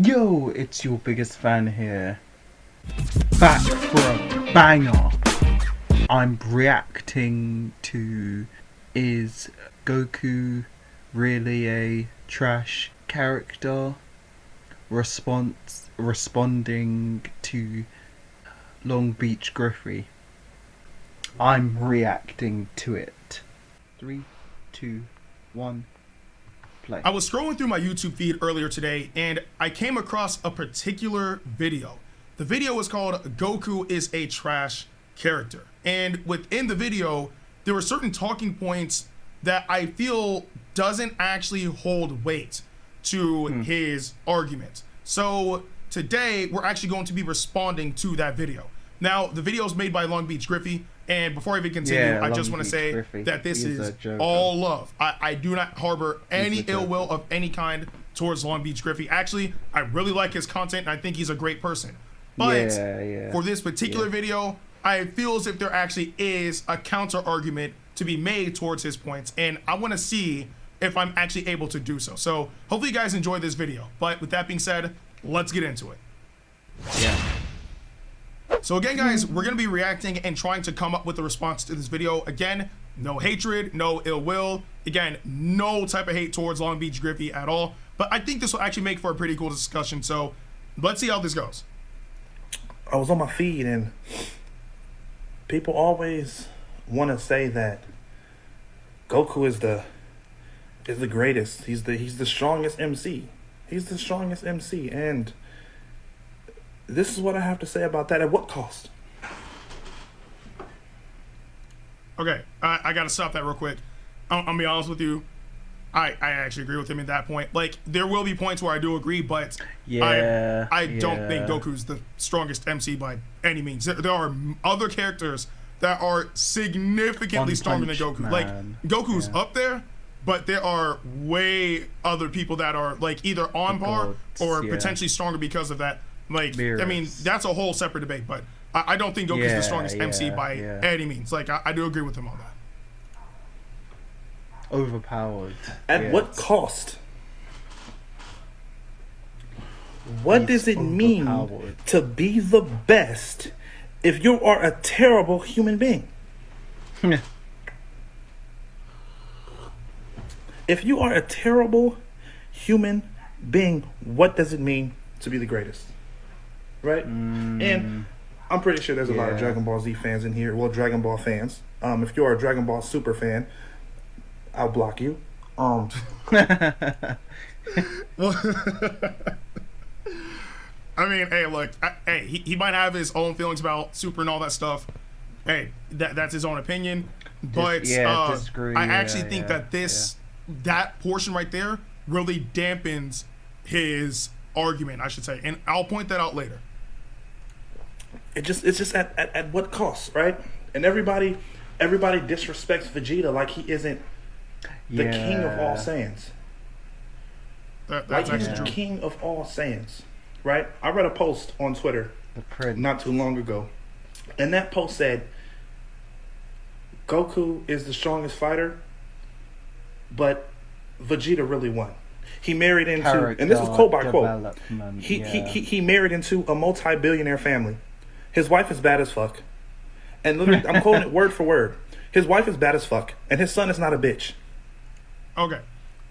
Yo, it's your biggest fan here. Back for a banger. I'm reacting to Is Goku really a trash character? Responding to LongBeachGriffy. I'm reacting to it. 3, 2, 1. Play. I was scrolling through my YouTube feed earlier today and I came across a particular video. The video was called Goku is a Trash Character. And within the video, there were certain talking points that I feel doesn't actually hold weight to his argument. So today, we're actually going to be responding to that video. Now, the video is made by LongBeachGriffy, and before I even continue, I just want to say that this is all love. I do not harbor any ill will of any kind towards LongBeachGriffy. Actually, I really like his content, and I think he's a great person. But for this particular video, I feel as if there actually is a counter argument to be made towards his points, and I want to see if I'm actually able to do so. So hopefully you guys enjoy this video. But with that being said, let's get into it. So again, guys, we're going to be reacting and trying to come up with a response to this video. Again, no hatred, no ill will. Again, no type of hate towards LongBeachGriffy at all. But I think this will actually make for a pretty cool discussion. So let's see how this goes. I was on my feed and people always want to say that Goku is the greatest. He's the strongest MC. He's the strongest MC, and this is what I have to say about that. At what cost? Okay, I gotta stop that real quick. I'm gonna be honest with you. I actually agree with him at that point. Like, there will be points where I do agree, but I don't think Goku's the strongest MC by any means. There are other characters that are significantly stronger than Goku. Like, Goku's up there, but there are way other people that are like either on par or potentially stronger because of that. Like, I mean, that's a whole separate debate, but I don't think Goku's the strongest MC by any means. Like, I do agree with him on that. Overpowered. At what cost? What does it mean to be the best if you are a terrible human being? If you are a terrible human being, what does it mean to be the greatest? Right? And I'm pretty sure there's a lot of Dragon Ball Z fans in here. Well, Dragon Ball fans. If you're a Dragon Ball Super fan, I'll block you. I mean, hey, look, hey, he might have his own feelings about Super and all that stuff. Hey, that's his own opinion. But I actually think that that portion right there really dampens his argument, I should say, and I'll point that out later. It's just at what cost, right? And everybody disrespects Vegeta like he isn't the king of all Saiyans. Like he's the king of all Saiyans, right? I read a post on Twitter not too long ago, and that post said Goku is the strongest fighter, but Vegeta really won. He married into, and this is quote by quote, he married into a multi-billionaire family. His wife is bad as fuck. And literally, I'm quoting it word for word. His wife is bad as fuck, and his son is not a bitch. Okay,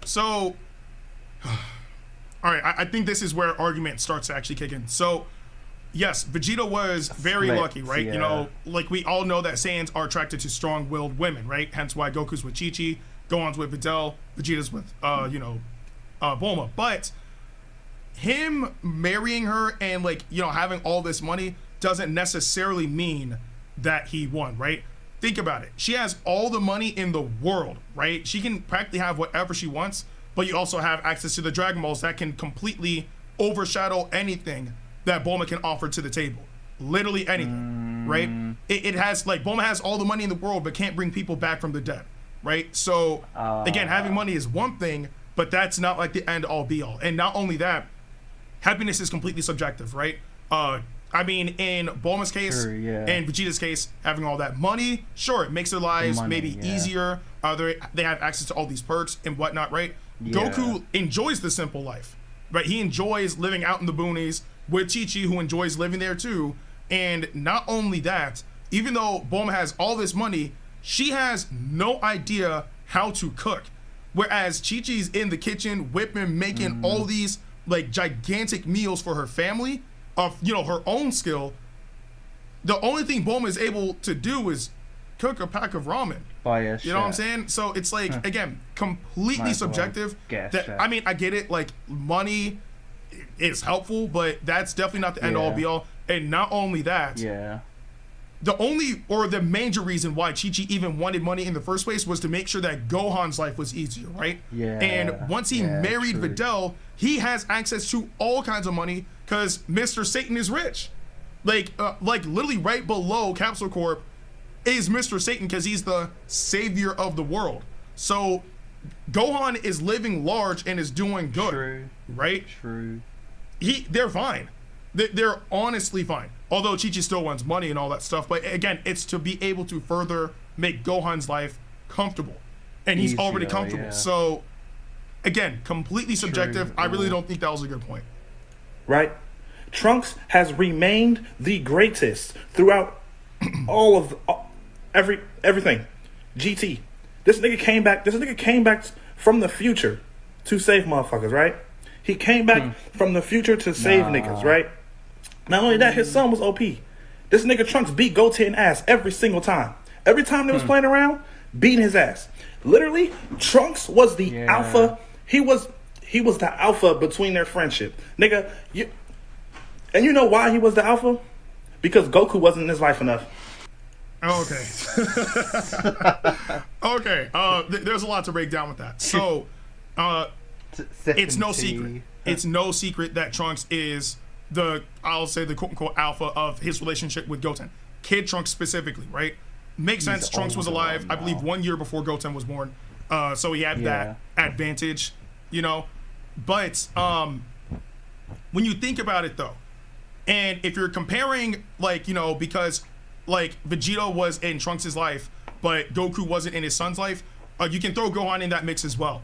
so, all right, I think this is where argument starts to actually kick in. So, yes, Vegeta was very lucky, right? You know, like we all know that Saiyans are attracted to strong-willed women, right? Hence why Goku's with Chi-Chi, Gohan's with Videl, Vegeta's with, Bulma. But him marrying her and, like, you know, having all this money doesn't necessarily mean that he won, right? Think about it. She has all the money in the world, right? She can practically have whatever she wants, but you also have access to the Dragon Balls that can completely overshadow anything that Bulma can offer to the table. Literally anything, right? It has, like, Bulma has all the money in the world, but can't bring people back from the dead, right? So, again, having money is one thing, but that's not, like, the end-all, be-all. And not only that, happiness is completely subjective, right? I mean, in Bulma's case and Vegeta's case, having all that money, sure, it makes their lives maybe easier. They have access to all these perks and whatnot, right? Goku enjoys the simple life. right? He enjoys living out in the boonies with Chi-Chi, who enjoys living there too. And not only that, even though Bulma has all this money, she has no idea how to cook. Whereas Chi-Chi's in the kitchen whipping, making all these like gigantic meals for her family of, you know, her own skill. The only thing Bulma is able to do is cook a pack of ramen. You know what I'm saying? So it's like, again, completely subjective. I mean, I get it. Like, money is helpful, but that's definitely not the end all be all. And not only that, the only or the major reason why Chi-Chi even wanted money in the first place was to make sure that Gohan's life was easier, right? And once he married Videl, he has access to all kinds of money because Mr. Satan is rich. Like literally right below Capsule Corp is Mr. Satan because he's the savior of the world. So Gohan is living large and is doing good, right? They're fine. They're honestly fine. Although Chi-Chi still wants money and all that stuff. But again, it's to be able to further make Gohan's life comfortable. And he's already comfortable. So again, completely subjective. I really don't think that was a good point. Right? Trunks has remained the greatest throughout all of everything. GT. This nigga came back from the future to save motherfuckers, right? He came back from the future to save niggas, right? Not only that, his son was OP. This nigga Trunks beat Goten ass every single time. Every time they was playing around, beating his ass. Literally, Trunks was the alpha. He was the alpha between their friendship. Nigga, and you know why he was the alpha? Because Goku wasn't in his life enough. Okay. There's a lot to break down with that. So, it's no secret. It's no secret that Trunks is I'll say the quote unquote alpha of his relationship with Goten. Kid Trunks specifically, right? Makes sense. Trunks was alive, I believe, 1 year before Goten was born. So he had that advantage, you know. But when you think about it though, and if you're comparing, like, you know, because like Vegeta was in Trunks' life, but Goku wasn't in his son's life, you can throw Gohan in that mix as well.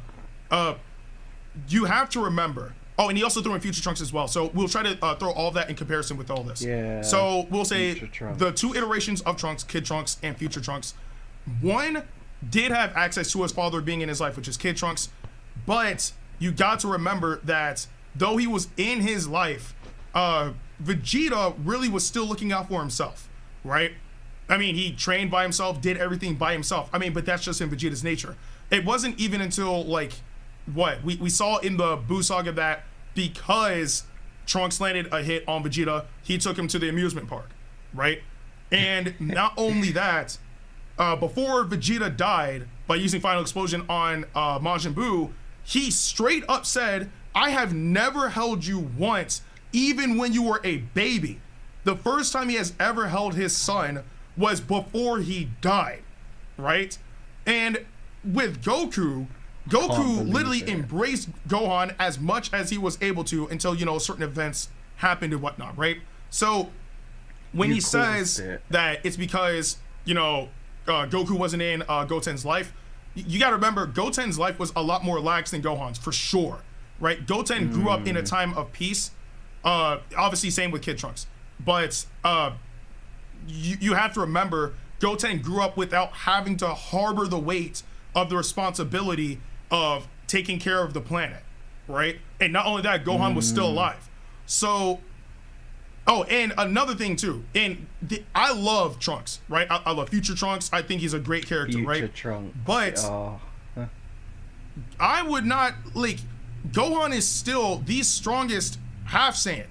You have to remember. Oh, and he also threw in Future Trunks as well. So we'll try to throw all that in comparison with all this. So we'll say the two iterations of Trunks, Kid Trunks and Future Trunks. One did have access to his father being in his life, which is Kid Trunks. But you got to remember that though he was in his life, Vegeta really was still looking out for himself, right? I mean, he trained by himself, did everything by himself. I mean, but that's just in Vegeta's nature. It wasn't even until like we saw in the Buu saga that because Trunks landed a hit on Vegeta, he took him to the amusement park, right? And not only that, before Vegeta died by using Final Explosion on Majin Buu, he straight up said, "I have never held you once, even when you were a baby." The first time he has ever held his son was before he died, right? And with Goku literally embraced Gohan as much as he was able to until, you know, certain events happened and whatnot, right? So when he says that it's because, you know, Goku wasn't in Goten's life, you got to remember Goten's life was a lot more lax than Gohan's, for sure, right? Goten grew up in a time of peace. Obviously, same with Kid Trunks. But you have to remember Goten grew up without having to harbor the weight of the responsibility of taking care of the planet, right? And not only that, Gohan was still alive. So, and another thing too, I love Trunks, right? I love Future Trunks. I think he's a great character, right? Trunks. But I would not, like, Gohan is still the strongest half Saiyan.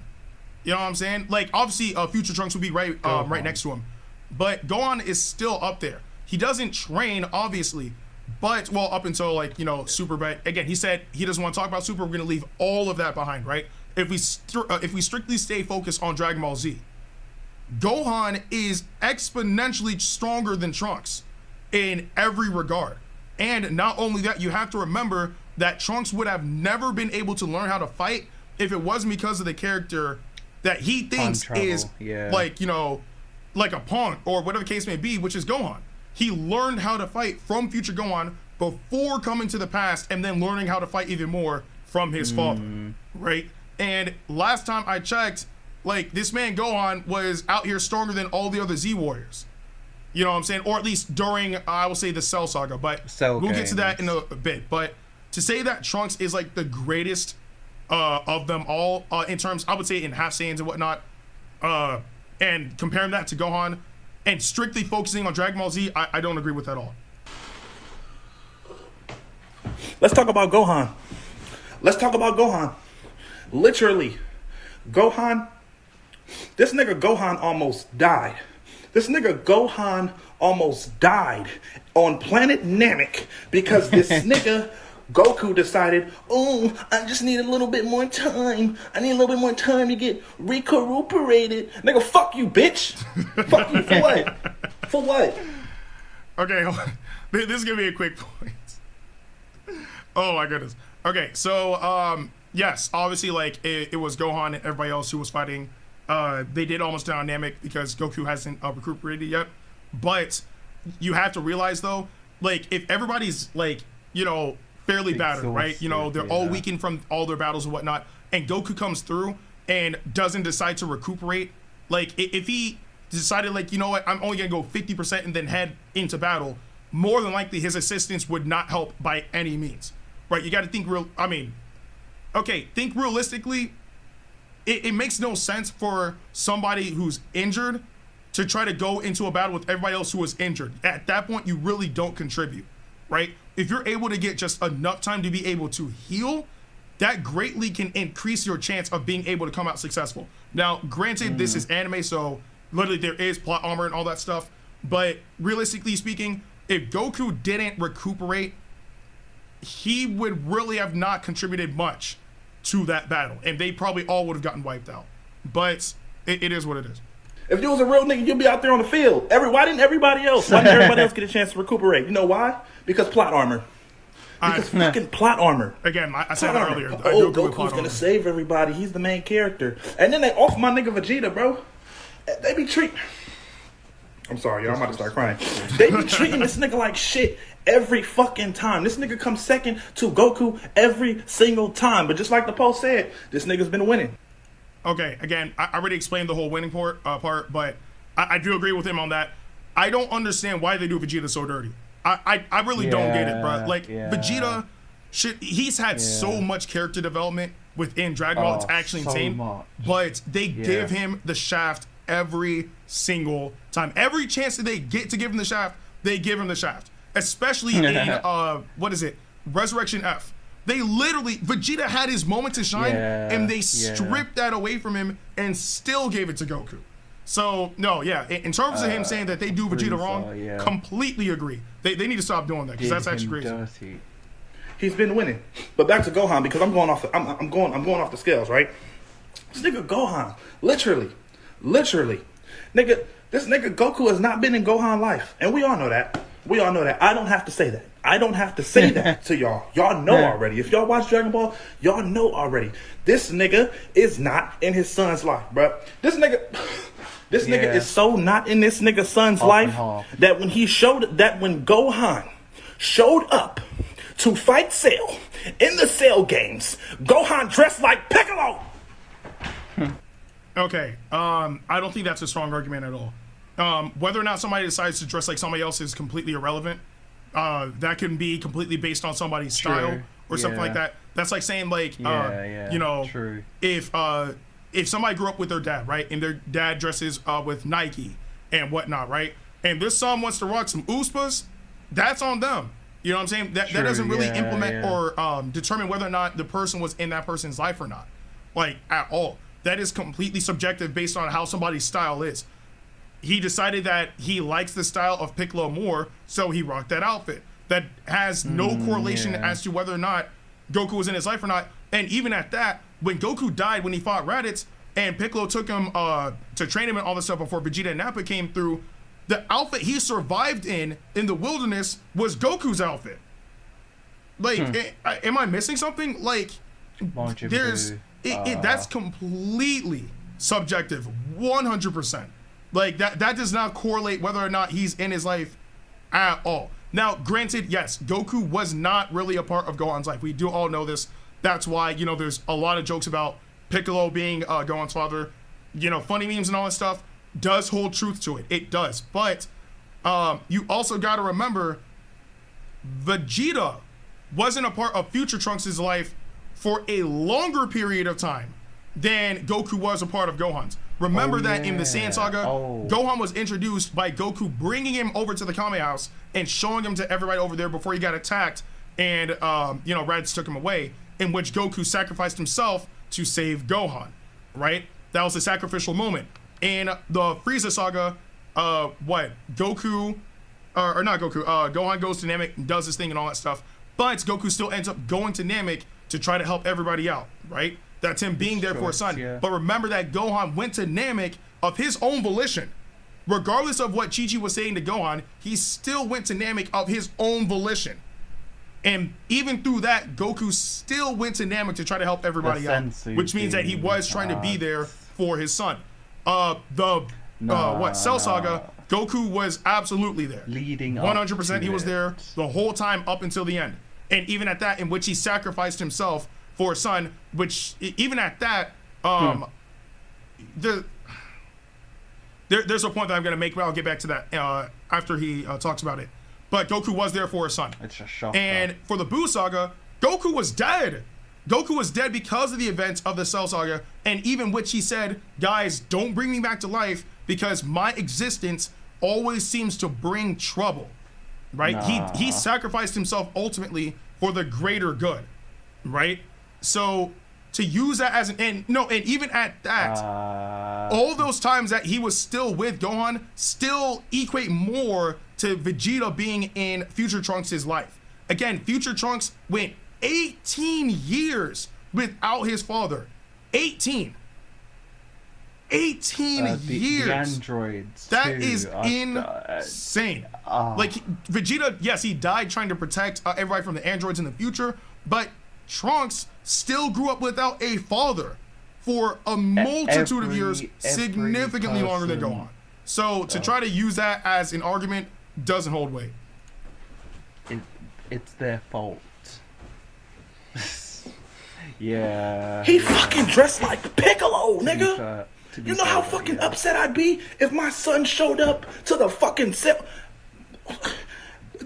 You know what I'm saying? Like, obviously, Future Trunks would be right next to him. But Gohan is still up there. He doesn't train, obviously. But, well, up until, like, you know, Super. But, again, he said he doesn't want to talk about Super. We're going to leave all of that behind, right? If we strictly stay focused on Dragon Ball Z, Gohan is exponentially stronger than Trunks in every regard. And not only that, you have to remember that Trunks would have never been able to learn how to fight if it wasn't because of the character that he thinks is like, you know, like a pawn or whatever the case may be, which is Gohan. He learned how to fight from future Gohan before coming to the past and then learning how to fight even more from his father, right? And last time I checked, like, this man Gohan was out here stronger than all the other Z Warriors. You know what I'm saying? Or at least during, I will say, the Cell Saga. But we'll get to that in a bit. But to say that Trunks is, like, the greatest of them all, in terms, I would say, in half Saiyans and whatnot, and comparing that to Gohan, and strictly focusing on Dragon Ball Z, I don't agree with that at all. Let's talk about Gohan. Literally, Gohan, this nigga Gohan almost died. This nigga Gohan almost died on planet Namek because this nigga Goku decided, oh, I just need a little bit more time. I need a little bit more time to get recuperated. Nigga, fuck you, bitch. Fuck you for what? For what? Okay, this is gonna be a quick point. Oh my goodness. Okay, so yes, obviously, like, it was Gohan and everybody else who was fighting. They did almost down Namek because Goku hasn't recuperated yet. But you have to realize, though, like, if everybody's, like, you know, fairly battered, right? You know, they're all weakened from all their battles and whatnot, and Goku comes through and doesn't decide to recuperate. Like, if he decided, like, you know what, I'm only gonna go 50% and then head into battle, more than likely his assistance would not help by any means, right? You got to think think realistically. It makes no sense for somebody who's injured to try to go into a battle with everybody else who was injured. At that point, you really don't contribute, right? If you're able to get just enough time to be able to heal, that greatly can increase your chance of being able to come out successful. Now, granted, this is anime, so literally there is plot armor and all that stuff, but realistically speaking, if Goku didn't recuperate, he would really have not contributed much to that battle, and they probably all would have gotten wiped out. But it is what it is. If you was a real nigga, you'd be out there on the field. Why didn't everybody else get a chance to recuperate? You know why? Because plot armor. Because fucking plot armor. Again, I said that earlier. Goku's gonna save everybody. He's the main character. And then they off my nigga Vegeta, bro. They be treat. I'm sorry, y'all. I'm about to start crying. They be treating this nigga like shit every fucking time. This nigga comes second to Goku every single time. But just like the post said, this nigga's been winning. Okay, again, I already explained the whole winning part, but I do agree with him on that. I don't understand why they do Vegeta so dirty. I really don't get it, bro. Like, Vegeta, he's had so much character development within Dragon Ball. It's actually insane. But they give him the shaft every single time. Every chance that they get to give him the shaft, they give him the shaft. Especially in, Resurrection F. They literally, Vegeta had his moment to shine, and they stripped that away from him and still gave it to Goku. So, no, in terms of him saying that they do Vegeta wrong, completely agree. They need to stop doing that, because that's actually crazy. He's been winning. But back to Gohan, because I'm going off the scales, right? This nigga Gohan, literally, nigga, this nigga Goku has not been in Gohan life, and we all know that. I don't have to say that. I don't have to say that to y'all. Y'all know already. If y'all watch Dragon Ball, y'all know already. This nigga is not in his son's life, bro. This nigga is so not in this nigga's son's life that when Gohan showed up to fight Cell in the Cell games, Gohan dressed like Piccolo. Okay, I don't think that's a strong argument at all. Whether or not somebody decides to dress like somebody else is completely irrelevant. That can be completely based on somebody's style or something like that. That's like saying, like, if somebody grew up with their dad, right, and their dad dresses with Nike and whatnot, right, and this son wants to rock some Uspas, that's on them. You know what I'm saying? That doesn't really implement or determine whether or not the person was in that person's life or not, like, at all. That is completely subjective based on how somebody's style is. He decided that he likes the style of Piccolo more, so he rocked that outfit. That has no correlation as to whether or not Goku was in his life or not. And even at that, when Goku died when he fought Raditz, and Piccolo took him to train him and all this stuff before Vegeta and Nappa came through, the outfit he survived in the wilderness was Goku's outfit. Like, am I missing something? Like, that's completely subjective, 100%. Like, that does not correlate whether or not he's in his life at all. Now, granted, yes, Goku was not really a part of Gohan's life. We do all know this. That's why, you know, there's a lot of jokes about Piccolo being Gohan's father. You know, funny memes and all that stuff does hold truth to it. It does. But you also got to remember, Vegeta wasn't a part of Future Trunks' life for a longer period of time than Goku was a part of Gohan's. Remember that in the Saiyan Saga, Gohan was introduced by Goku bringing him over to the Kame House and showing him to everybody over there before he got attacked, and you know, Raditz took him away, in which Goku sacrificed himself to save Gohan, right? That was a sacrificial moment. In the Frieza Saga, Goku, or not Goku, Gohan goes to Namek and does his thing and all that stuff, but Goku still ends up going to Namek to try to help everybody out, right? That's him being there for his son. Yeah. But remember that Gohan went to Namek of his own volition. Regardless of what Chi-Chi was saying to Gohan, he still went to Namek of his own volition. And even through that, Goku still went to Namek to try to help everybody out, which means that he was trying to be there for his son. Cell Saga, Goku was absolutely there. Leading 100%, he was there the whole time up until the end. And even at that, in which he sacrificed himself for his son, which even at that, there's a point that I'm going to make, but I'll get back to that after he talks about it. But Goku was there for his son. It's a shock. And for the Buu Saga, Goku was dead. Goku was dead because of the events of the Cell Saga, and even which he said, guys, don't bring me back to life because my existence always seems to bring trouble, right? Nah. He sacrificed himself ultimately for the greater good, right? So to use that as and even at that, all those times that he was still with Gohan still equate more to Vegeta being in Future Trunks' life. Again, Future Trunks went 18 years without his father. 18 years. The androids. That is insane. Like, Vegeta, yes, he died trying to protect everybody from the androids in the future, but Trunks still grew up without a father for a multitude of years, significantly longer than Gohan. So to try to use that as an argument doesn't hold weight. It's their fault. Yeah. He fucking dressed like Piccolo, nigga. You know how fucking upset I'd be if my son showed up to the fucking cell.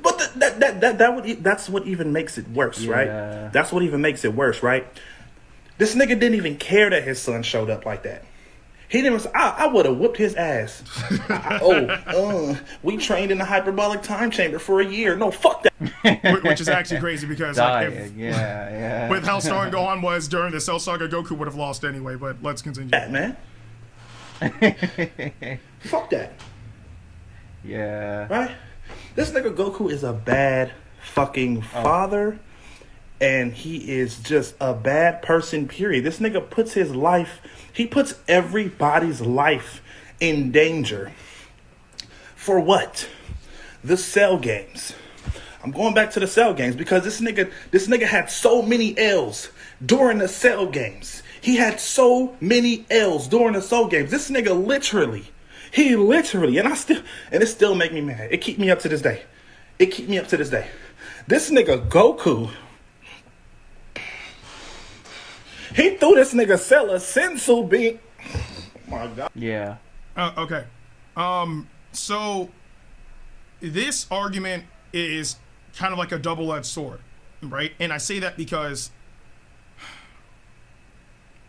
But that's what even makes it worse, right? That's what even makes it worse, right? This nigga didn't even care that his son showed up like that. He didn't say, I would have whooped his ass. We trained in the hyperbolic time chamber for a year. No, fuck that. Which is actually crazy because with how strong Gohan was during the Cell Saga, Goku would have lost anyway, but let's continue. That, man. Fuck that. Yeah. Right? This nigga Goku is a bad fucking father, and he is just a bad person, period. This nigga puts his life, he puts everybody's life in danger. For what? The Cell games. I'm going back to the Cell games because this nigga had so many L's during the Cell games. He had so many L's during the Cell games. This nigga literally, and it still make me mad. It keep me up to this day. This nigga Goku, he threw this nigga Cell a Sensu beam. Oh my god. Yeah. Okay. So this argument is kind of like a double-edged sword, right? And I say that because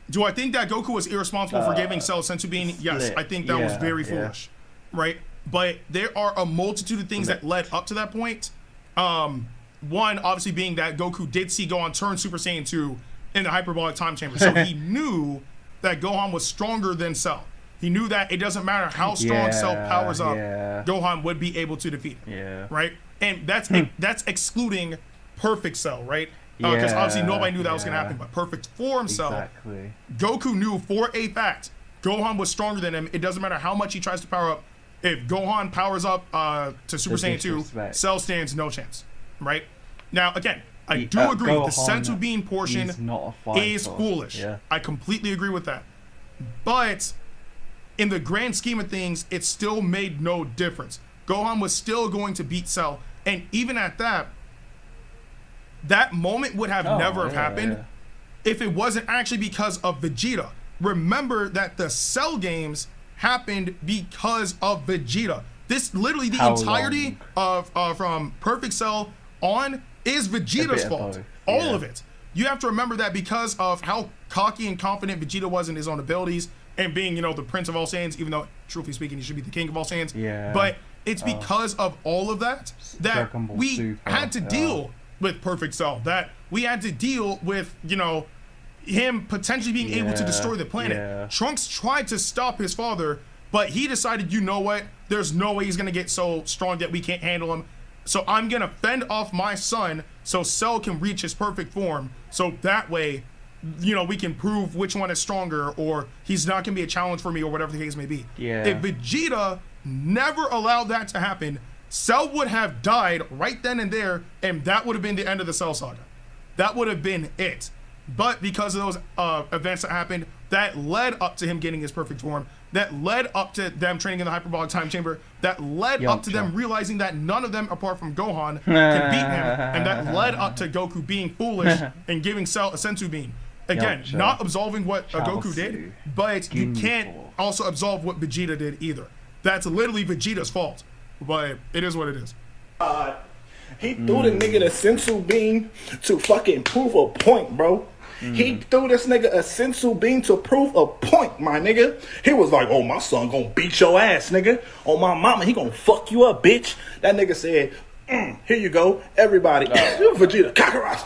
do I think that Goku was irresponsible for giving Cell a Sensu beam? Yes, I think that was very foolish, right? But there are a multitude of things that led up to that point. One, obviously, being that Goku did see Gohan turn Super Saiyan 2 in the hyperbolic time chamber. So he knew that Gohan was stronger than Cell. He knew that it doesn't matter how strong Cell powers up, Gohan would be able to defeat him. Yeah. Right? And that's excluding perfect Cell, right? Because obviously nobody knew that was going to happen, but perfect form Cell. Goku knew for a fact Gohan was stronger than him. It doesn't matter how much he tries to power up. If Gohan powers up to Super Saiyan 2, Cell stands no chance, right? Now, again, I do agree. The Sensu beam portion is foolish. Yeah. I completely agree with that. But in the grand scheme of things, it still made no difference. Gohan was still going to beat Cell. And even at that, that moment would have never happened if it wasn't actually because of Vegeta. Remember that the Cell games happened because of Vegeta. This literally the entirety of from Perfect Cell on is Vegeta's fault. All of it. You have to remember that because of how cocky and confident Vegeta was in his own abilities and being, you know, the Prince of all Saiyans, even though, truthfully speaking, he should be the King of all Saiyans. Yeah. But it's because of all of that that we had to deal with Perfect Cell. That we had to deal with, you know, him potentially being able to destroy the planet. Trunks tried to stop his father, but he decided, you know what? There's no way he's going to get so strong that we can't handle him. So I'm going to fend off my son so Cell can reach his perfect form. So that way, you know, we can prove which one is stronger, or he's not going to be a challenge for me, or whatever the case may be. If Vegeta never allowed that to happen, Cell would have died right then and there, and that would have been the end of the Cell saga. That would have been it. But because of those events that happened, that led up to him getting his perfect form, that led up to them training in the hyperbolic time chamber, that led up to them realizing that none of them, apart from Gohan, can beat him, and that led up to Goku being foolish and giving Cell a sensu bean. Again, not absolving what Goku did, but you can't also absolve what Vegeta did either. That's literally Vegeta's fault, but it is what it is. He threw the nigga the sensu bean to fucking prove a point, bro. He threw this nigga a sensu bean to prove a point, my nigga. He was like, oh, my son gonna beat your ass, nigga. Oh, my mama, he gonna fuck you up, bitch. That nigga said, here you go, everybody. Vegeta, Kakarot.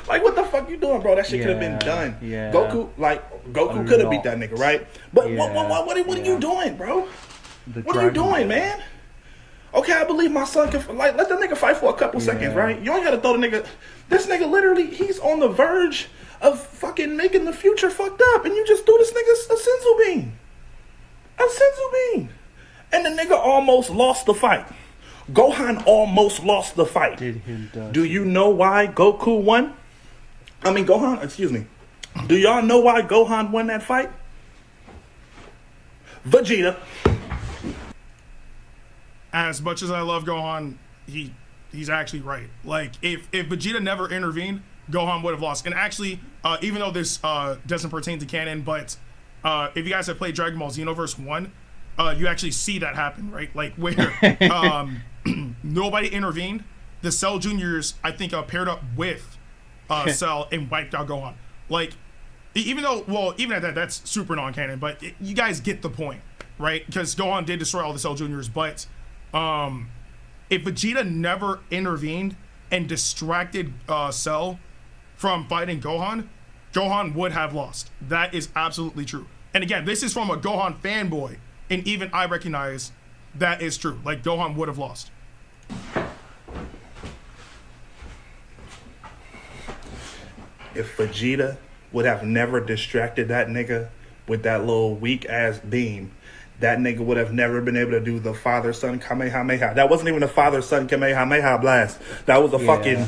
Like, what the fuck you doing, bro? That shit could have been done. Goku could have beat that nigga, right? But what are you doing, bro? What are you doing, man? Okay, I believe my son can, like, let the nigga fight for a couple seconds, right? You ain't gotta throw the nigga. This nigga literally, he's on the verge of fucking making the future fucked up, and you just threw this nigga a senzu bean. A senzu bean. And the nigga almost lost the fight. Gohan almost lost the fight. Do you know why Goku won? I mean, Gohan, excuse me. Do y'all know why Gohan won that fight? Vegeta. As much as I love Gohan, he's actually right. Like, if Vegeta never intervened, Gohan would have lost. And actually, even though this doesn't pertain to canon, but if you guys have played Dragon Ball Xenoverse 1, you actually see that happen, right? Like, where nobody intervened. The Cell Juniors, I think, paired up with Cell and wiped out Gohan. Like, even though, well, even at that, that's super non-canon, but you guys get the point, right? Because Gohan did destroy all the Cell Juniors, but if Vegeta never intervened and distracted Cell from fighting Gohan, Gohan would have lost. That is absolutely true. And again, this is from a Gohan fanboy, and even I recognize that is true. Like, Gohan would have lost. If Vegeta would have never distracted that nigga with that little weak ass beam, that nigga would have never been able to do the father-son Kamehameha. That wasn't even a father-son Kamehameha blast. That was a fucking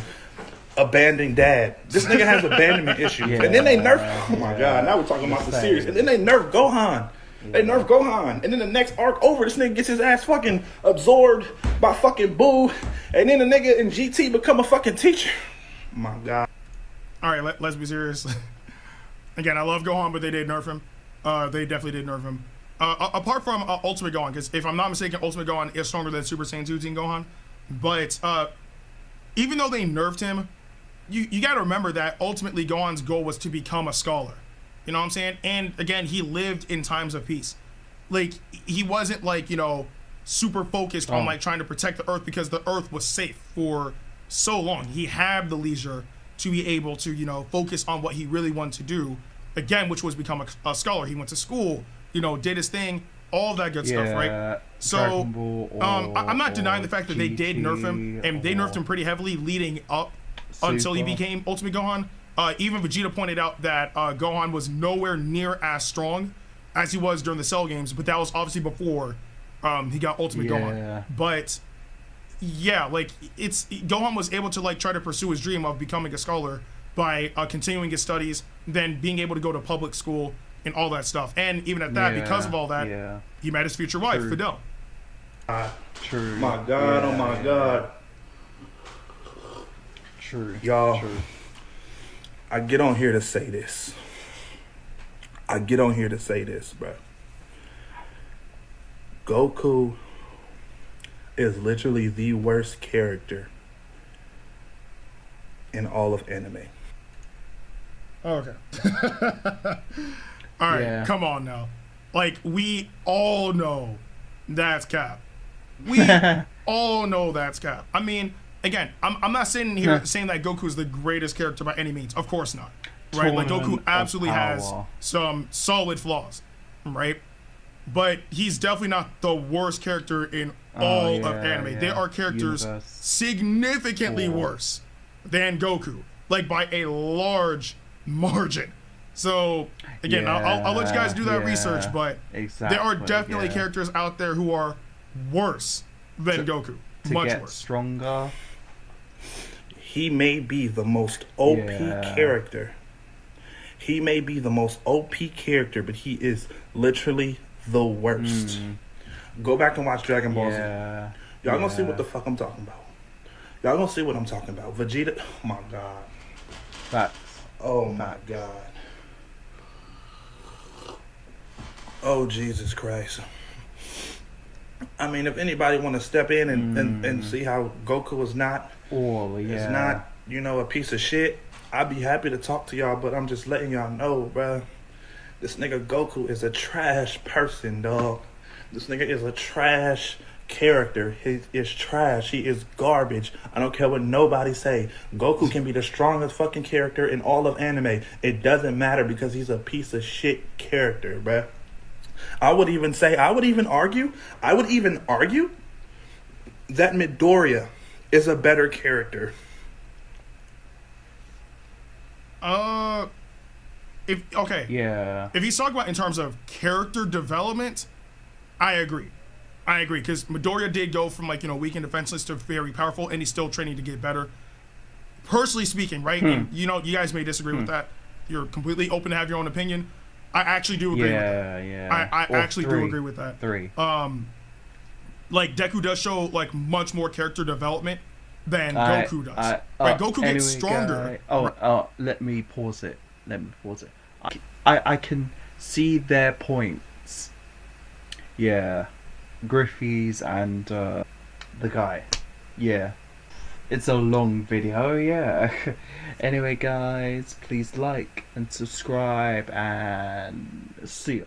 abandoned dad. This nigga has abandonment issues. And then they nerf. Oh my god! Now we're talking about the series. And then they nerf Gohan. They nerf Gohan. And then the next arc over, this nigga gets his ass fucking absorbed by fucking Boo. And then the nigga in GT become a fucking teacher. Oh my god. All right, let's be serious. Again, I love Gohan, but they did nerf him. They definitely did nerf him. Apart from Ultimate Gohan, because if I'm not mistaken, Ultimate Gohan is stronger than Super Saiyan 2 Team Gohan. But even though they nerfed him, you got to remember that ultimately Gohan's goal was to become a scholar. You know what I'm saying? And again, he lived in times of peace. Like, he wasn't like, you know, super focused on like trying to protect the Earth, because the Earth was safe for so long. He had the leisure to be able to, you know, focus on what he really wanted to do, again, which was become a scholar. He went to school, you know, did his thing, all that good stuff, right? So I'm not denying the fact that they did nerf him, and they nerfed him pretty heavily leading up until he became Ultimate Gohan. Even Vegeta pointed out that Gohan was nowhere near as strong as he was during the Cell games, but that was obviously before he got Ultimate Gohan. But yeah, like, it's Gohan was able to like try to pursue his dream of becoming a scholar by continuing his studies, then being able to go to public school and all that stuff. And even at that, because of all that, he met his future wife, Fidel. True. My God, oh my God. True. Y'all. True. I get on here to say this. Bro. Goku is literally the worst character in all of anime. Okay. All right, Yeah. come on now. Like, we all know that's cap. We all know that's cap. I mean, again, I'm not sitting here saying that Goku is the greatest character by any means. Of course not. Right? Like, Goku Tournament absolutely of has power. some solid flaws. Right? But he's definitely not the worst character in all of anime. yeah. There are characters Universe. significantly worse than Goku. Like, by a large margin. So, again, I'll let you guys do that research, but exactly, there are definitely characters out there who are worse than Goku. to Much get worse. stronger. He may be the most OP Yeah. character. He may be the most OP character, but he is literally the worst. Go back and watch Dragon Ball Z. Yeah. Y'all gonna see what the fuck I'm talking about. Y'all gonna see what I'm talking about. Vegeta, oh my god. Facts. Oh my god. Oh Jesus Christ. I mean, if anybody want to step in and see how Goku is not is not, a piece of shit, I'd be happy to talk to y'all, but I'm just letting y'all know, bruh. This nigga Goku is a trash person, dog. This nigga is a trash character. He is trash. He is garbage. I don't care what nobody say. Goku can be the strongest fucking character in all of anime. It doesn't matter because he's a piece of shit character, bruh. I would even argue that Midoriya is a better character. Yeah. If he's talking about in terms of character development, I agree. Because Midoriya did go from weak and defenseless to very powerful, and he's still training to get better. Personally speaking, right? And, you guys may disagree with that. You're completely open to have your own opinion. I actually do agree with that. Yeah. I actually do agree with that. 3. Deku does show much more character development than Goku does. Right? Goku gets stronger. Let me pause it. I can see their points. Yeah. Griffys and the guy. Yeah. It's a long video, yeah. Anyway, guys, please like and subscribe and see ya.